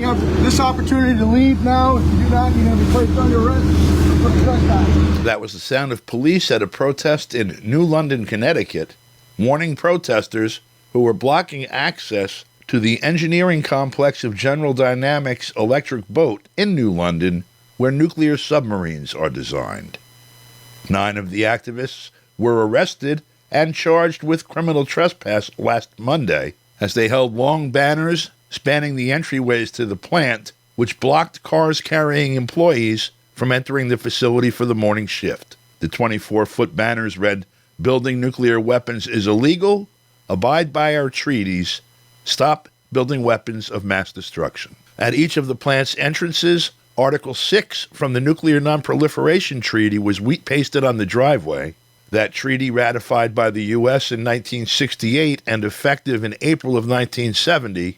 You have this opportunity to leave now. If you do not, you're going to be placed under arrest. That was the sound of police at a protest in New London, Connecticut, warning protesters who were blocking access to the engineering complex of General Dynamics Electric Boat in New London, where nuclear submarines are designed. 9 of the activists were arrested and charged with criminal trespass last Monday as they held long banners spanning the entryways to the plant, which blocked cars carrying employees from entering the facility for the morning shift. The 24-foot banners read, "Building nuclear weapons is illegal. Abide by our treaties. Stop building weapons of mass destruction." At each of the plant's entrances, Article 6 from the Nuclear Non-Proliferation Treaty was wheat-pasted on the driveway. That treaty, ratified by the U.S. in 1968 and effective in April of 1970,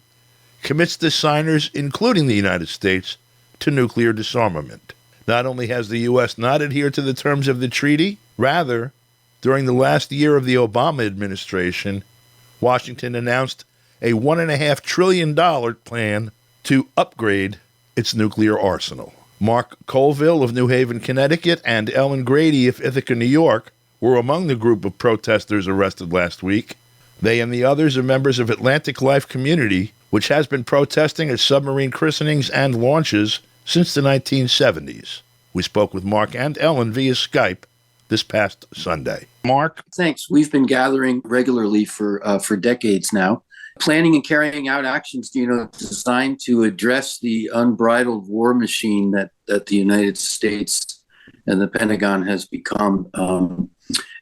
commits the signers, including the United States, to nuclear disarmament. Not only has the U.S. not adhered to the terms of the treaty, rather, during the last year of the Obama administration, Washington announced a $1.5 trillion plan to upgrade its nuclear arsenal. Mark Colville of New Haven, Connecticut, and Ellen Grady of Ithaca, New York, were among the group of protesters arrested last week. They and the others are members of Atlantic Life Community, which has been protesting at submarine christenings and launches since the 1970s. We spoke with Mark and Ellen via Skype this past Sunday. Mark? Thanks. We've been gathering regularly for decades now, planning and carrying out actions, designed to address the unbridled war machine that the United States and the Pentagon has become.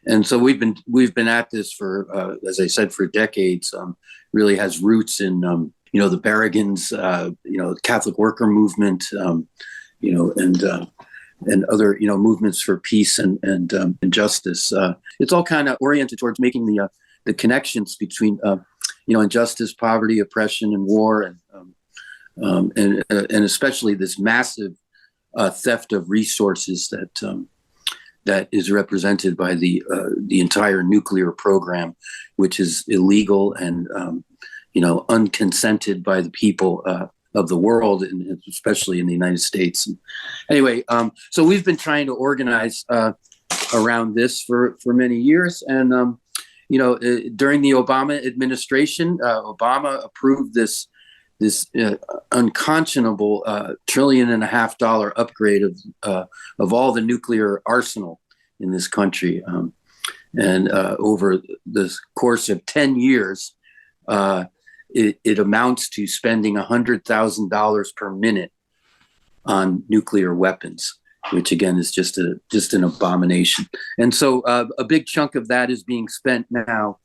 And so we've been at this for, as I said, for decades. Really has roots in the Berrigan's, Catholic worker movement, and other, movements for peace and justice. It's all kind of oriented towards making the connections between, injustice, poverty, oppression, and war, and especially this massive theft of resources that is represented by the entire nuclear program, which is illegal and unconsented by the people of the world, and especially in the United States. Anyway, so we've been trying to organize around this for many years, and during the Obama administration, Obama approved this unconscionable $1.5 trillion upgrade of all the nuclear arsenal in this country, and over the course of 10 years. It amounts to spending $100,000 per minute on nuclear weapons, which again is just an abomination. And so a big chunk of that is being spent now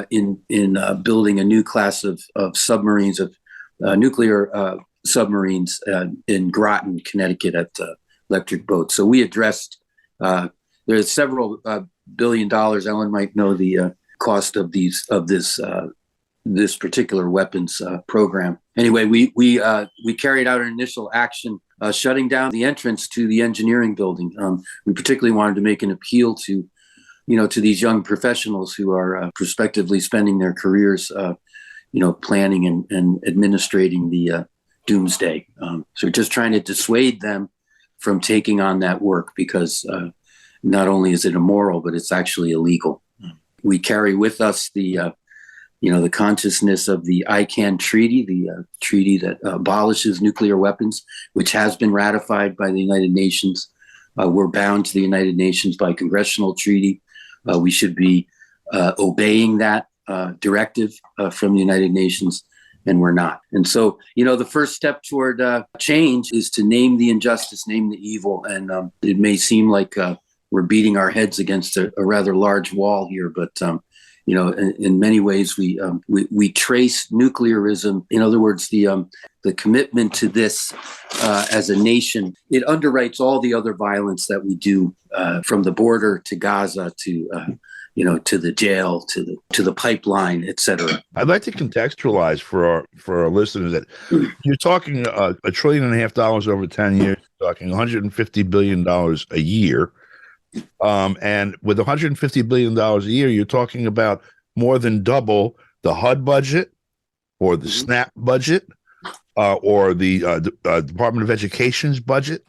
in building a new class of submarines, of nuclear submarines in Groton, Connecticut, at Electric Boat. So we addressed. There's several $1 billion. Ellen might know the cost of this particular weapons program. Anyway, we carried out an initial action shutting down the entrance to the engineering building. We particularly wanted to make an appeal to these young professionals who are prospectively spending their careers, planning and administrating the doomsday. So we're just trying to dissuade them from taking on that work, because not only is it immoral, but it's actually illegal. We carry with us the consciousness of the ICAN Treaty, the treaty that abolishes nuclear weapons, which has been ratified by the United Nations. We're bound to the United Nations by congressional treaty. We should be obeying that directive from the United Nations, and we're not. And so, the first step toward change is to name the injustice, name the evil. And it may seem like we're beating our heads against a rather large wall here, but in many ways, we trace nuclearism. In other words, the commitment to this as a nation, it underwrites all the other violence that we do, from the border to Gaza to the jail to the pipeline, et cetera. I'd like to contextualize for our listeners that you're talking $1.5 trillion over 10 years, you're talking $150 billion a year. And with $150 billion a year, you're talking about more than double the HUD budget or the SNAP budget or the Department of Education's budget.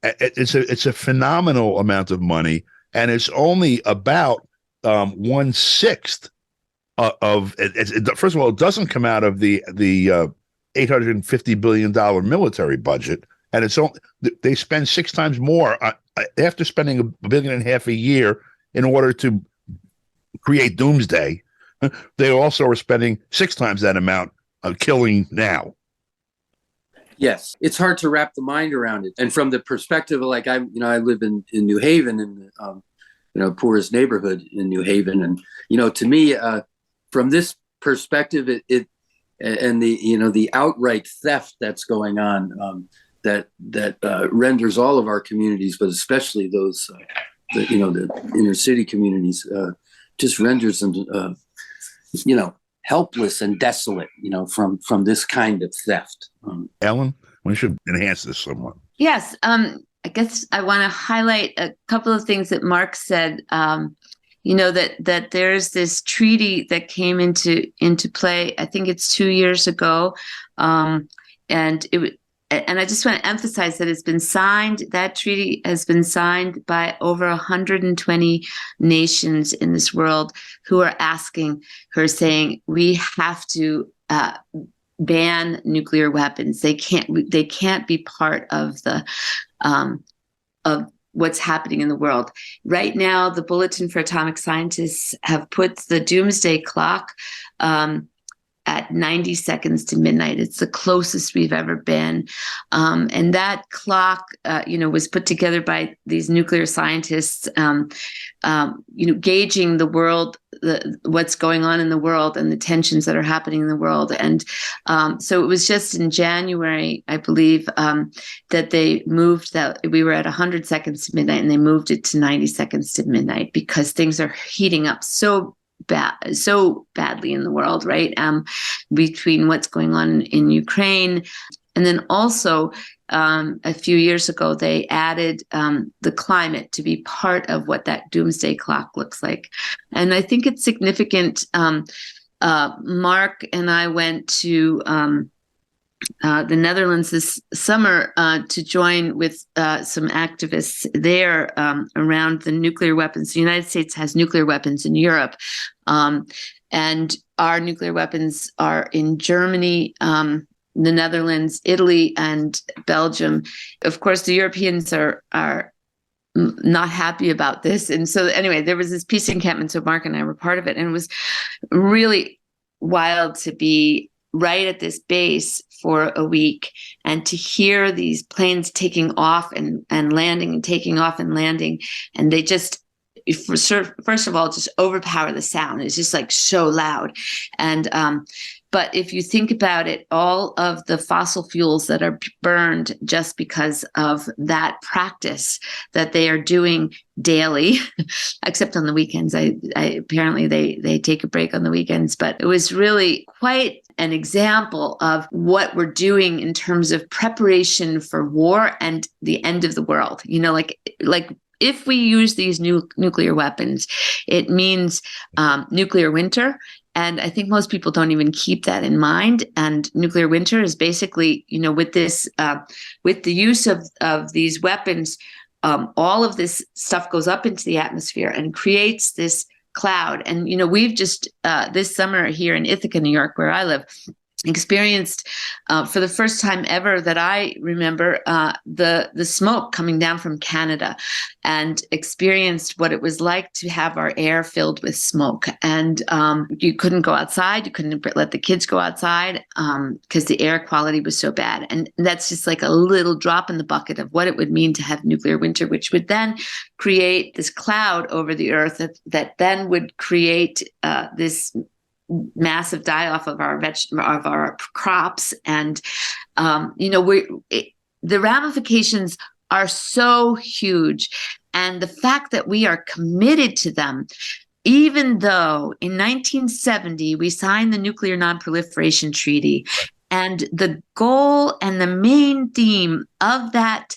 It's a phenomenal amount of money, and it's only about 1/6 of it. First of all, it doesn't come out of the $850 billion military budget, and it's only, they spend 6 times more after spending $1.5 billion a year in order to create doomsday. They also are spending 6 times that amount killing now. Yes, it's hard to wrap the mind around it. And from the perspective of I live in New Haven, in poorest neighborhood in New Haven, and to me, from this perspective, it and the outright theft that's going on, that renders all of our communities, but especially those the inner city communities, just renders them helpless and desolate, from this kind of theft. Ellen, we should enhance this somewhat. Yes. I guess I want to highlight a couple of things that Mark said. That there's this treaty that came into play. I think it's 2 years ago, and I just want to emphasize that it's been signed. That treaty has been signed by over 120 nations in this world who are saying we have to ban nuclear weapons. They can't be part of the of what's happening in the world right now. The Bulletin for Atomic Scientists have put the doomsday clock at 90 seconds to midnight. It's the closest we've ever been. And that clock, was put together by these nuclear scientists, gauging the world, what's going on in the world and the tensions that are happening in the world. And so it was just in January, I believe, that they moved that. We were at 100 seconds to midnight, and they moved it to 90 seconds to midnight because things are heating up so badly in the world, right? Between what's going on in Ukraine, and then also a few years ago they added the climate to be part of what that doomsday clock looks like, and I think it's significant. Mark and I went to the Netherlands this summer to join with some activists there around the nuclear weapons. The United States has nuclear weapons in Europe, and our nuclear weapons are in Germany, the Netherlands, Italy, and Belgium. Of course, the Europeans are not happy about this. And so anyway, there was this peace encampment. So Mark and I were part of it, and it was really wild to be right at this base for a week and to hear these planes taking off and landing and taking off and landing. And they just, first of all, just overpower the sound. It's just like so loud. And but if you think about it, all of the fossil fuels that are burned just because of that practice that they are doing daily, except on the weekends. Apparently they take a break on the weekends, but it was really quite an example of what we're doing in terms of preparation for war and the end of the world. Like if we use these nuclear weapons, it means nuclear winter. And I think most people don't even keep that in mind. And nuclear winter is basically, with this, with the use of these weapons, all of this stuff goes up into the atmosphere and creates this cloud. And, we've just this summer here in Ithaca, New York, where I live, experienced for the first time ever that I remember the smoke coming down from Canada, and experienced what it was like to have our air filled with smoke. And you couldn't go outside. You couldn't let the kids go outside because the air quality was so bad. And that's just like a little drop in the bucket of what it would mean to have nuclear winter, which would then create this cloud over the earth that then would create this massive die-off of our crops. And the ramifications are so huge, and the fact that we are committed to them, even though in 1970 we signed the Nuclear Non-Proliferation Treaty, and the goal and the main theme of that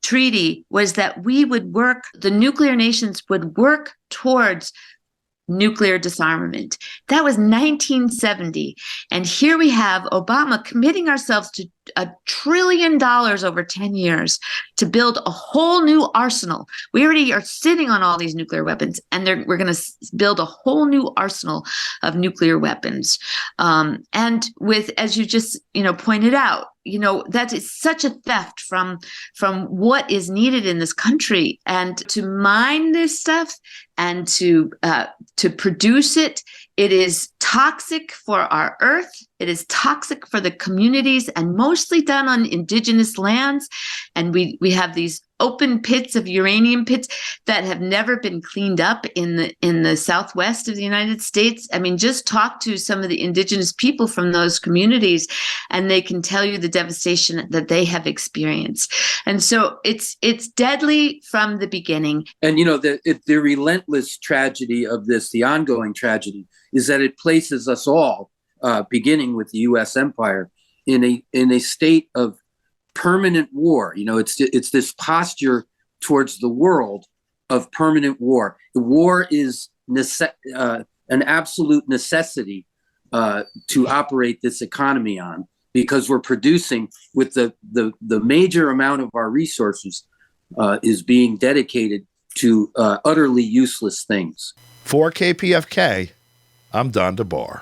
treaty was that the nuclear nations would work towards nuclear disarmament. That was 1970. And here we have Obama committing ourselves to $1 trillion over 10 years to build a whole new arsenal. We already are sitting on all these nuclear weapons, and we're going to build a whole new arsenal of nuclear weapons. And with, as you just pointed out, that is such a theft from what is needed in this country. And to mine this stuff and to produce it, it is toxic for our earth. It is toxic for the communities, and mostly done on indigenous lands. And we have these open pits of uranium pits that have never been cleaned up in the southwest of the United States. I mean, just talk to some of the indigenous people from those communities, and they can tell you the devastation that they have experienced. And so it's deadly from the beginning. And the relentless tragedy of this, the ongoing tragedy, is that it places us all, beginning with the U.S. empire, in a state of permanent war. It's this posture towards the world of permanent war. The war is an absolute necessity to operate this economy on, because we're producing, with the major amount of our resources is being dedicated to utterly useless things. For KPFK, I'm Don DeBar.